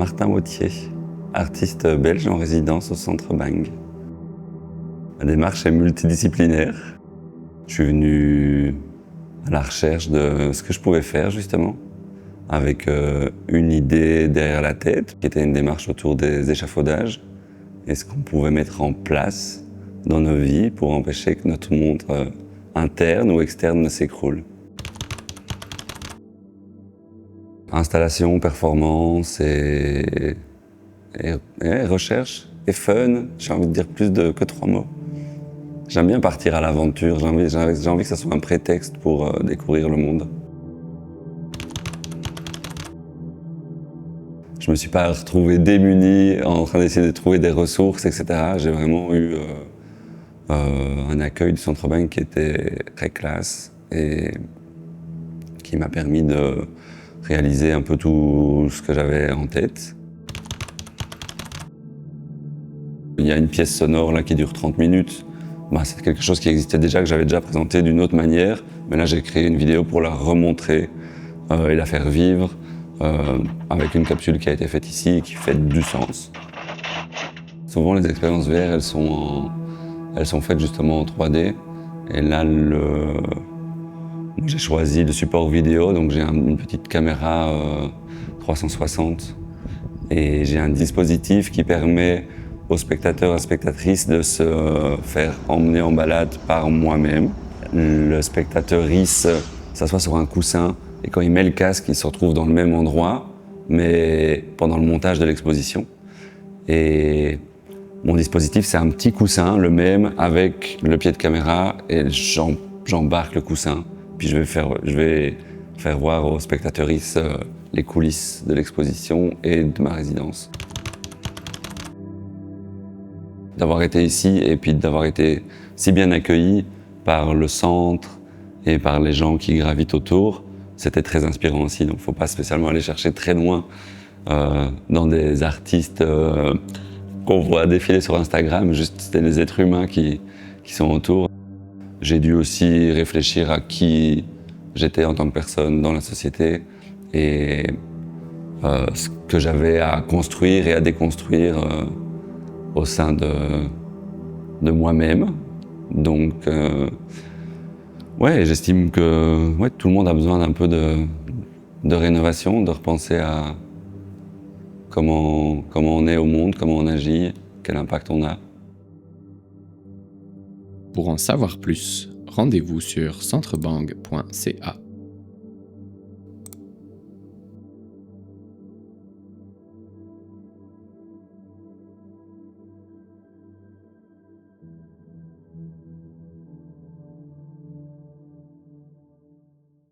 Martin Wautier, artiste belge en résidence au Centre Bang. Ma démarche est multidisciplinaire. Je suis venu à la recherche de ce que je pouvais faire justement, avec une idée derrière la tête, qui était une démarche autour des échafaudages et ce qu'on pouvait mettre en place dans nos vies pour empêcher que notre monde interne ou externe ne s'écroule. Installation, performance et recherche et fun, j'ai envie de dire plus que 3 mots. J'aime bien partir à l'aventure, j'ai envie que ça soit un prétexte pour découvrir le monde. Je me suis pas retrouvé démuni en train d'essayer de trouver des ressources, etc. J'ai vraiment eu un accueil du Centre Bang qui était très classe et qui m'a permis de réaliser un peu tout ce que j'avais en tête. Il y a une pièce sonore là qui dure 30 minutes. C'est quelque chose qui existait déjà, que j'avais déjà présenté d'une autre manière, mais là j'ai créé une vidéo pour la remontrer et la faire vivre avec une capsule qui a été faite ici et qui fait du sens. Souvent les expériences VR elles sont faites justement en 3D et là j'ai choisi le support vidéo, donc j'ai une petite caméra 360 et j'ai un dispositif qui permet aux spectateurs et spectatrices de se faire emmener en balade par moi-même. Le spectateur s'assoit sur un coussin et quand il met le casque, il se retrouve dans le même endroit, mais pendant le montage de l'exposition. Et mon dispositif, c'est un petit coussin, le même, avec le pied de caméra, et j'embarque le coussin. Puis je vais faire voir aux spectateuristes les coulisses de l'exposition et de ma résidence. D'avoir été ici et puis d'avoir été si bien accueilli par le centre et par les gens qui gravitent autour, c'était très inspirant aussi. Donc il ne faut pas spécialement aller chercher très loin dans des artistes qu'on voit défiler sur Instagram, juste c'était les êtres humains qui sont autour. J'ai dû aussi réfléchir à qui j'étais en tant que personne dans la société et ce que j'avais à construire et à déconstruire au sein de moi-même. Donc, j'estime que tout le monde a besoin d'un peu de rénovation, de repenser à comment on est au monde, comment on agit, quel impact on a. Pour en savoir plus, rendez-vous sur centrebang.ca.